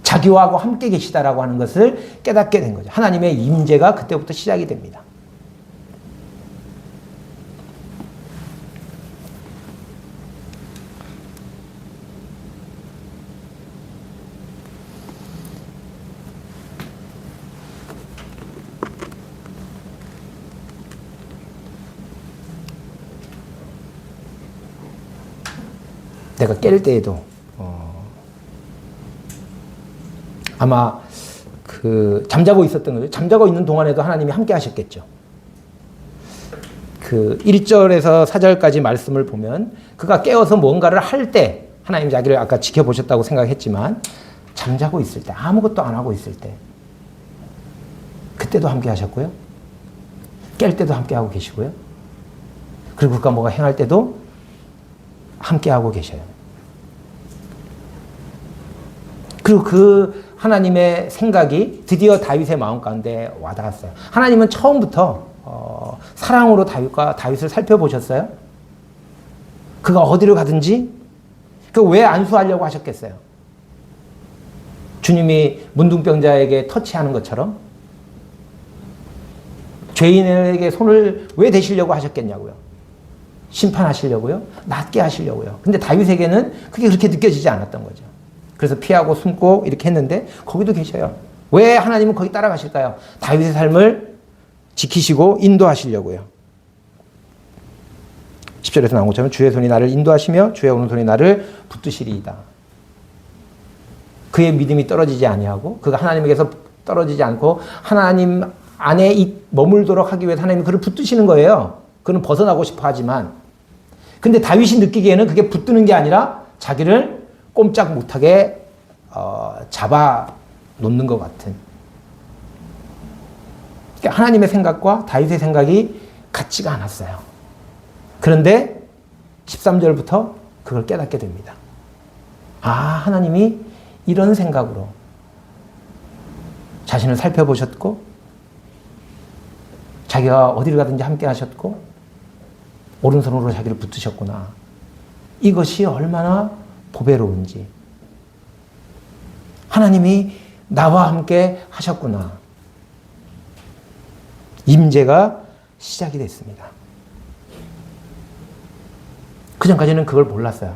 자기와 함께 계시다라고 하는 것을 깨닫게 된 거죠. 하나님의 임재가 그때부터 시작이 됩니다. 내가 깰 때에도 아마 잠자고 있었던 거죠. 잠자고 있는 동안에도 하나님이 함께 하셨겠죠. 그 1절에서 4절까지 말씀을 보면 그가 깨어서 뭔가를 할 때 하나님 자기를 아까 지켜보셨다고 생각했지만 잠자고 있을 때 아무것도 안 하고 있을 때 그때도 함께 하셨고요. 깰 때도 함께 하고 계시고요. 그리고 그가 뭐가 행할 때도 함께 하고 계셔요. 그리고 그 하나님의 생각이 드디어 다윗의 마음 가운데 와닿았어요. 하나님은 처음부터 사랑으로 다윗을 살펴보셨어요. 그가 어디로 가든지 그 왜 안수하려고 하셨겠어요? 주님이 문둥병자에게 터치하는 것처럼 죄인에게 손을 왜 대시려고 하셨겠냐고요. 심판하시려고요. 낫게 하시려고요. 근데 다윗에게는 그게 그렇게 느껴지지 않았던 거죠. 그래서 피하고 숨고 이렇게 했는데 거기도 계셔요. 왜 하나님은 거기 따라가실까요? 다윗의 삶을 지키시고 인도하시려고요. 10절에서 나온 것처럼 주의 손이 나를 인도하시며 주의 오른손이 나를 붙드시리이다. 그의 믿음이 떨어지지 아니하고 그가 하나님에게서 떨어지지 않고 하나님 안에 머물도록 하기 위해서 하나님이 그를 붙드시는 거예요. 그는 벗어나고 싶어 하지만 근데 다윗이 느끼기에는 그게 붙드는 게 아니라 자기를 꼼짝 못하게 잡아 놓는 것 같은. 그러니까 하나님의 생각과 다윗의 생각이 같지가 않았어요. 그런데 13절부터 그걸 깨닫게 됩니다. 아, 하나님이 이런 생각으로 자신을 살펴보셨고 자기가 어디를 가든지 함께 하셨고 오른손으로 자기를 붙드셨구나. 이것이 얼마나 보배로운지. 하나님이 나와 함께 하셨구나. 임재가 시작이 됐습니다. 그전까지는 그걸 몰랐어요.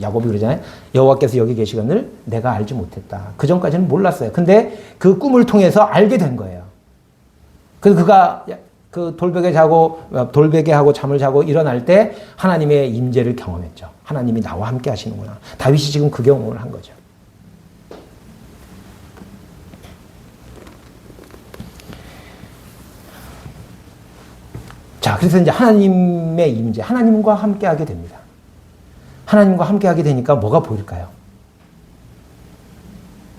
야곱이 그러잖아요. 여호와께서 여기 계시거늘 내가 알지 못했다. 그전까지는 몰랐어요. 근데 그 꿈을 통해서 알게 된 거예요. 그래서 그가 그 돌베개 하고 잠을 자고 일어날 때 하나님의 임재를 경험했죠. 하나님이 나와 함께 하시는구나. 다윗이 지금 그 경험을 한 거죠. 자, 그래서 이제 하나님의 임재, 하나님과 함께 하게 됩니다. 하나님과 함께 하게 되니까 뭐가 보일까요?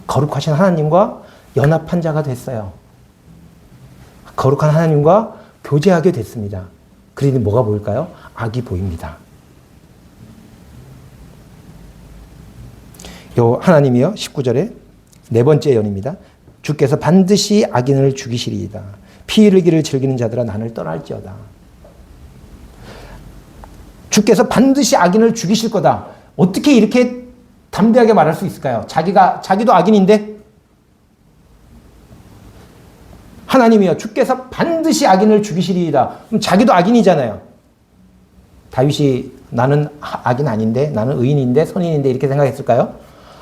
거룩하신 하나님과 연합한 자가 됐어요. 거룩한 하나님과 교제하게 됐습니다. 그러니 뭐가 보일까요? 악이 보입니다. 요 하나님이요 19절에 네 번째 연입니다. 주께서 반드시 악인을 죽이시리이다. 피 흘리기를 즐기는 자들아 나를 떠날지어다. 주께서 반드시 악인을 죽이실 거다. 어떻게 이렇게 담대하게 말할 수 있을까요? 자기도 악인인데 하나님이여 주께서 반드시 악인을 죽이시리이다. 그럼 자기도 악인이잖아요. 다윗이 나는 악인 아닌데 나는 의인인데 선인인데 이렇게 생각했을까요?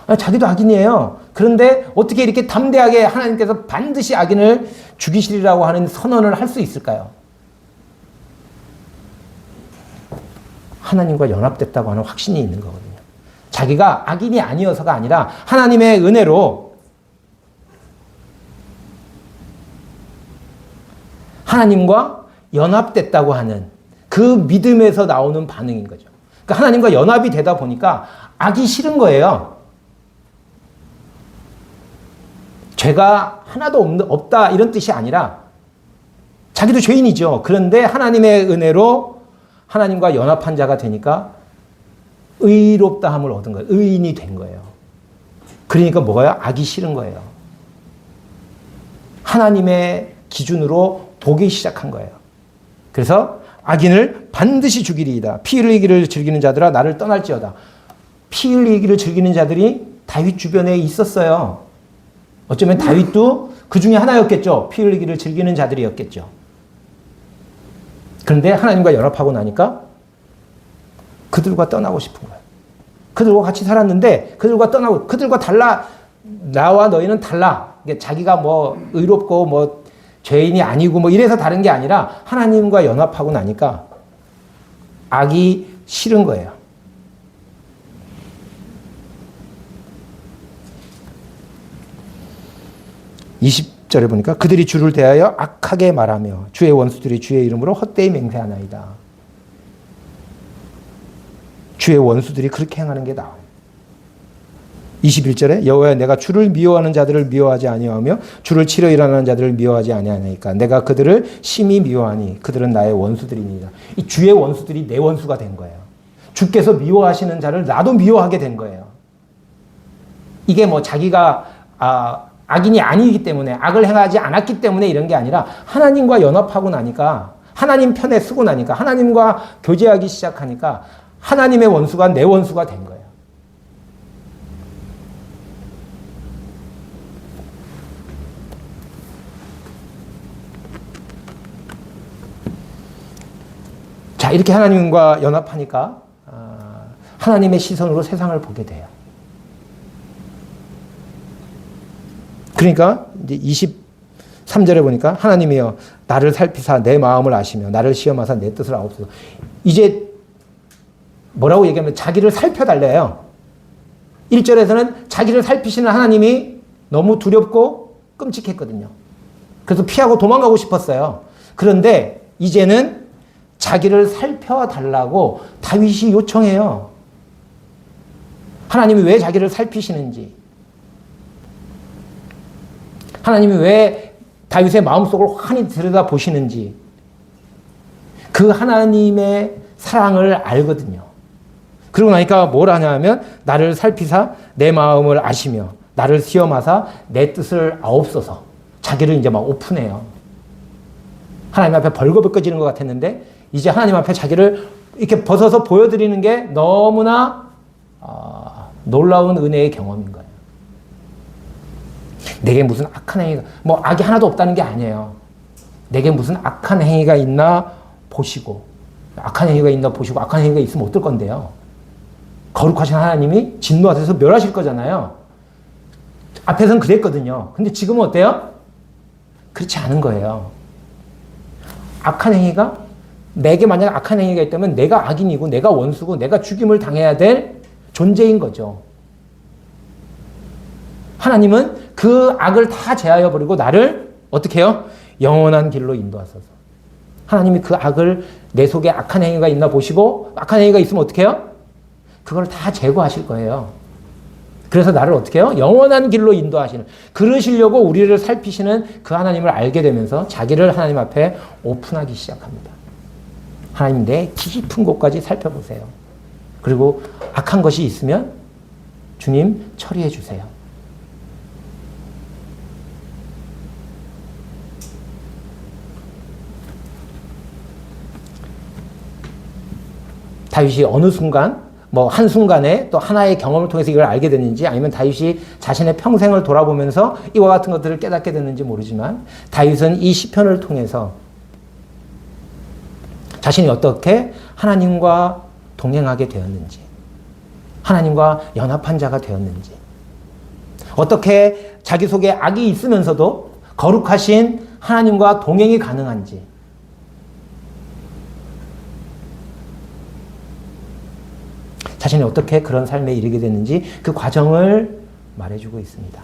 아니, 자기도 악인이에요. 그런데 어떻게 이렇게 담대하게 하나님께서 반드시 악인을 죽이시리라고 하는 선언을 할 수 있을까요? 하나님과 연합됐다고 하는 확신이 있는 거거든요. 자기가 악인이 아니어서가 아니라 하나님의 은혜로 하나님과 연합됐다고 하는 그 믿음에서 나오는 반응인 거죠. 그러니까 하나님과 연합이 되다 보니까 악이 싫은 거예요. 죄가 하나도 없다 이런 뜻이 아니라 자기도 죄인이죠. 그런데 하나님의 은혜로 하나님과 연합한 자가 되니까 의롭다함을 얻은 거예요. 의인이 된 거예요. 그러니까 뭐가요? 악이 싫은 거예요. 하나님의 기준으로 보기 시작한 거예요. 그래서 악인을 반드시 죽이리이다. 피 흘리기를 즐기는 자들아 나를 떠날지어다. 피 흘리기를 즐기는 자들이 다윗 주변에 있었어요. 어쩌면 다윗도 그 중에 하나였겠죠. 피 흘리기를 즐기는 자들이었겠죠. 그런데 하나님과 연합하고 나니까 그들과 떠나고 싶은 거예요. 그들과 같이 살았는데 그들과 떠나고 그들과 달라. 나와 너희는 달라. 자기가 뭐 의롭고 뭐 죄인이 아니고 뭐 이래서 다른 게 아니라 하나님과 연합하고 나니까 악이 싫은 거예요. 10절에 보니까 그들이 주를 대하여 악하게 말하며 주의 원수들이 주의 이름으로 헛되이 맹세하나이다. 주의 원수들이 그렇게 행하는 게 나와요. 21절에 여호와여 내가 주를 미워하는 자들을 미워하지 아니하며 주를 치러 일하는 자들을 미워하지 아니하니까 내가 그들을 심히 미워하니 그들은 나의 원수들이니이다. 이 주의 원수들이 내 원수가 된 거예요. 주께서 미워하시는 자를 나도 미워하게 된 거예요. 이게 뭐 자기가 악인이 아니기 때문에 악을 행하지 않았기 때문에 이런 게 아니라 하나님과 연합하고 나니까 하나님 편에 쓰고 나니까 하나님과 교제하기 시작하니까 하나님의 원수가 내 원수가 된 거예요. 자, 이렇게 하나님과 연합하니까 하나님의 시선으로 세상을 보게 돼요. 그러니까 이제 23절에 보니까 하나님이여 나를 살피사 내 마음을 아시며 나를 시험하사 내 뜻을 아옵소서. 이제 뭐라고 얘기하면 자기를 살펴달래요. 1절에서는 자기를 살피시는 하나님이 너무 두렵고 끔찍했거든요. 그래서 피하고 도망가고 싶었어요. 그런데 이제는 자기를 살펴달라고 다윗이 요청해요. 하나님이 왜 자기를 살피시는지, 하나님이 왜 다윗의 마음속을 환히 들여다보시는지 그 하나님의 사랑을 알거든요. 그러고 나니까 뭘 하냐면 나를 살피사 내 마음을 아시며 나를 시험하사 내 뜻을 아옵소서. 자기를 이제 막 오픈해요. 하나님 앞에 벌거벗겨지는 것 같았는데 이제 하나님 앞에 자기를 이렇게 벗어서 보여드리는 게 너무나 놀라운 은혜의 경험인 거예요. 내게 무슨 악한 행위가, 뭐 악이 하나도 없다는 게 아니에요. 내게 무슨 악한 행위가 있나 보시고, 악한 행위가 있나 보시고, 악한 행위가 있으면 어떨 건데요? 거룩하신 하나님이 진노하셔서 멸하실 거잖아요. 앞에서는 그랬거든요. 근데 지금은 어때요? 그렇지 않은 거예요. 악한 행위가, 내게 만약 악한 행위가 있다면 내가 악인이고, 내가 원수고, 내가 죽임을 당해야 될 존재인 거죠. 하나님은 그 악을 다 제하여 버리고 나를 어떻게 해요? 영원한 길로 인도하소서. 하나님이 그 악을 내 속에 악한 행위가 있나 보시고 악한 행위가 있으면 어떻게 해요? 그걸 다 제거하실 거예요. 그래서 나를 어떻게 해요? 영원한 길로 인도하시는, 그러시려고 우리를 살피시는 그 하나님을 알게 되면서 자기를 하나님 앞에 오픈하기 시작합니다. 하나님 내 깊은 곳까지 살펴보세요. 그리고 악한 것이 있으면 주님 처리해 주세요. 다윗이 어느 순간, 뭐 한순간에 또 하나의 경험을 통해서 이걸 알게 됐는지, 아니면 다윗이 자신의 평생을 돌아보면서 이와 같은 것들을 깨닫게 됐는지 모르지만, 다윗은 이 시편을 통해서 자신이 어떻게 하나님과 동행하게 되었는지, 하나님과 연합한 자가 되었는지, 어떻게 자기 속에 악이 있으면서도 거룩하신 하나님과 동행이 가능한지, 자신이 어떻게 그런 삶에 이르게 됐는지 그 과정을 말해주고 있습니다.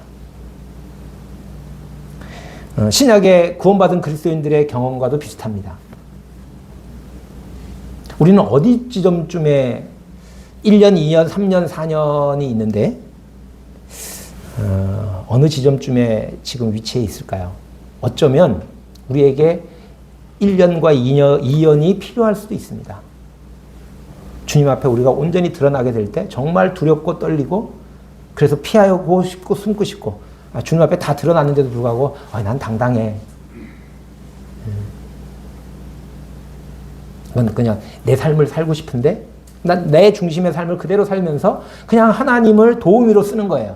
신약의 구원받은 그리스도인들의 경험과도 비슷합니다. 우리는 어디 지점쯤에 1년, 2년, 3년, 4년이 있는데 어느 지점쯤에 지금 위치해 있을까요? 어쩌면 우리에게 1년과 2년이 필요할 수도 있습니다. 주님 앞에 우리가 온전히 드러나게 될 때 정말 두렵고 떨리고, 그래서 피하고 싶고 숨고 싶고, 주님 앞에 다 드러났는데도 불구하고 난 당당해. 이건 그냥 내 삶을 살고 싶은데 난 내 중심의 삶을 그대로 살면서 그냥 하나님을 도우미로 쓰는 거예요.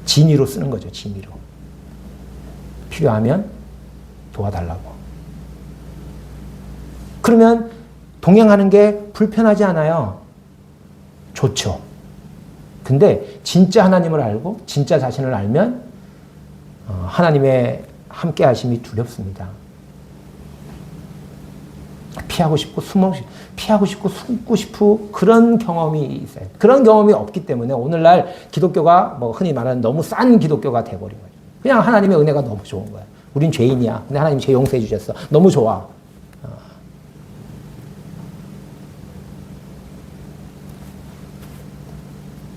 진의로 쓰는 거죠. 진의로. 필요하면 도와달라고. 그러면 동행하는 게 불편하지 않아요. 좋죠. 근데 진짜 하나님을 알고 진짜 자신을 알면 하나님의 함께 하심이 두렵습니다. 피하고 싶고 숨고 싶고 그런 경험이 있어요. 그런 경험이 없기 때문에 오늘날 기독교가 뭐 흔히 말하는 너무 싼 기독교가 돼버린 거죠. 그냥 하나님의 은혜가 너무 좋은 거야. 우린 죄인이야. 근데 하나님이 죄 용서해 주셨어. 너무 좋아.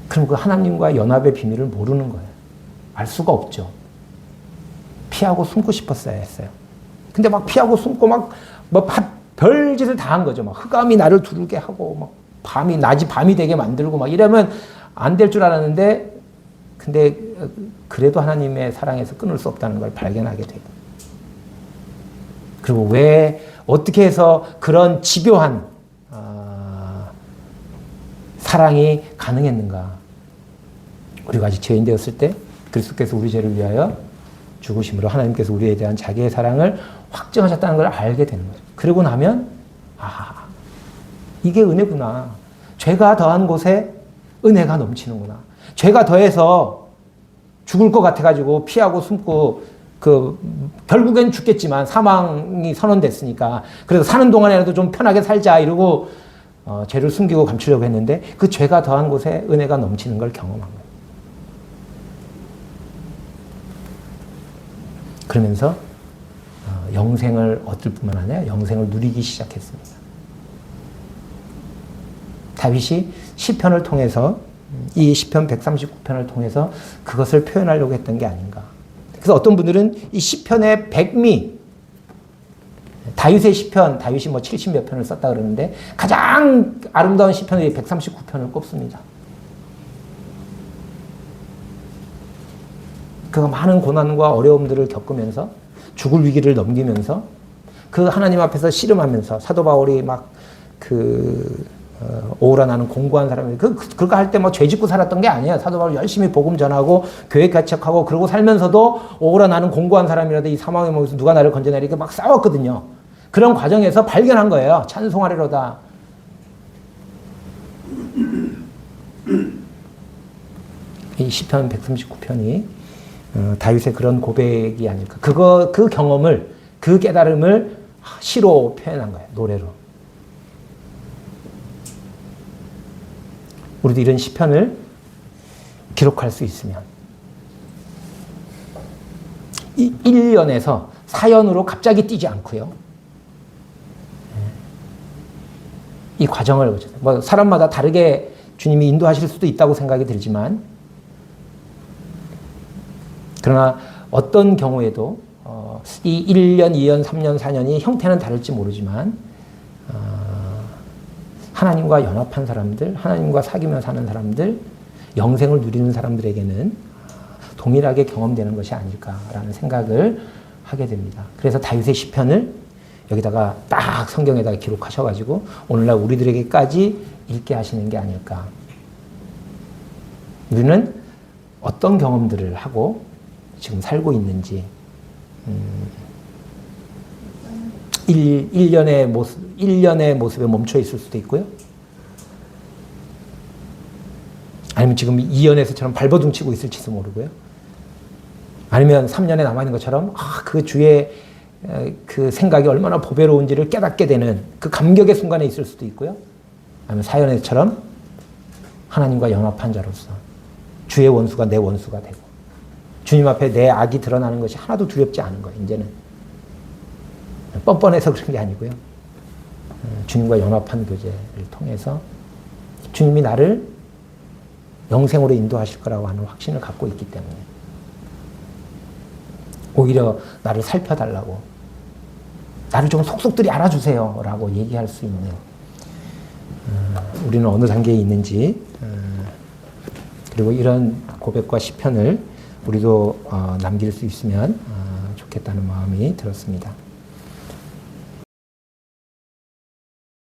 그럼 그 하나님과의 연합의 비밀을 모르는 거예요. 알 수가 없죠. 피하고 숨고 싶었어야 했어요. 근데 막 피하고 숨고 막 별짓을 다 한 거죠. 막 흑암이 나를 두르게 하고 막 낮이 밤이 되게 만들고 막 이러면 안 될 줄 알았는데 근데 그래도 하나님의 사랑에서 끊을 수 없다는 걸 발견하게 되고 그리고 왜 어떻게 해서 그런 집요한 사랑이 가능했는가? 우리가 아직 죄인 되었을 때 그리스도께서 우리 죄를 위하여 죽으심으로 하나님께서 우리에 대한 자기의 사랑을 확증하셨다는 걸 알게 되는 거죠. 그러고 나면 이게 은혜구나. 죄가 더한 곳에 은혜가 넘치는구나. 죄가 더해서 죽을 것 같아가지고 피하고 숨고 결국엔 죽겠지만 사망이 선언됐으니까 그래서 사는 동안에라도 좀 편하게 살자 이러고 죄를 숨기고 감추려고 했는데 그 죄가 더한 곳에 은혜가 넘치는 걸 경험한 거예요. 그러면서 영생을 얻을 뿐만 아니라 영생을 누리기 시작했습니다. 다윗이 시편을 통해서 이 시편 139편을 통해서 그것을 표현하려고 했던 게 아닌가. 그래서 어떤 분들은 이 시편의 백미, 다윗의 시편, 다윗이 70몇 편을 썼다 그러는데 가장 아름다운 시편을 139편을 꼽습니다. 그가 많은 고난과 어려움들을 겪으면서 죽을 위기를 넘기면서 그 하나님 앞에서 씨름하면서 사도 바울이 오라 나는 공고한 사람이 그거 할 때 죄 짓고 살았던 게 아니에요. 사도 바울 열심히 복음 전하고 교회 개척하고 그러고 살면서도 오라 나는 공고한 사람이라도 이 사망의 몸에서 누가 나를 건져내리 이렇게 막 싸웠거든요. 그런 과정에서 발견한 거예요. 찬송하리로다. 이 시편 139편이 다윗의 그런 고백이 아닐까. 그 경험을, 그 깨달음을 시로 표현한 거예요. 노래로. 우리도 이런 시편을 기록할 수 있으면 1년에서 사연으로 갑자기 뛰지 않고요. 이 과정을 사람마다 다르게 주님이 인도하실 수도 있다고 생각이 들지만 그러나 어떤 경우에도 이 1년, 2년, 3년, 4년이 형태는 다를지 모르지만 하나님과 연합한 사람들, 하나님과 사귀며 사는 사람들, 영생을 누리는 사람들에게는 동일하게 경험되는 것이 아닐까라는 생각을 하게 됩니다. 그래서 다윗의 시편을 여기다가 딱 성경에다가 기록하셔가지고 오늘날 우리들에게까지 읽게 하시는 게 아닐까. 우리는 어떤 경험들을 하고 지금 살고 있는지 1년의 모습에 멈춰 있을 수도 있고요. 아니면 지금 2년에서처럼 발버둥치고 있을지도 모르고요. 아니면 3년에 남아있는 것처럼 그 주의 그 생각이 얼마나 보배로운지를 깨닫게 되는 그 감격의 순간에 있을 수도 있고요. 아니면 4년에처럼 하나님과 연합한 자로서 주의 원수가 내 원수가 되고 주님 앞에 내 악이 드러나는 것이 하나도 두렵지 않은 거예요. 이제는 뻔뻔해서 그런 게 아니고요. 주님과 연합한 교제를 통해서 주님이 나를 영생으로 인도하실 거라고 하는 확신을 갖고 있기 때문에 오히려 나를 살펴달라고 나를 좀 속속들이 알아주세요 라고 얘기할 수 있는 우리는 어느 단계에 있는지 그리고 이런 고백과 시편을 우리도 남길 수 있으면 좋겠다는 마음이 들었습니다.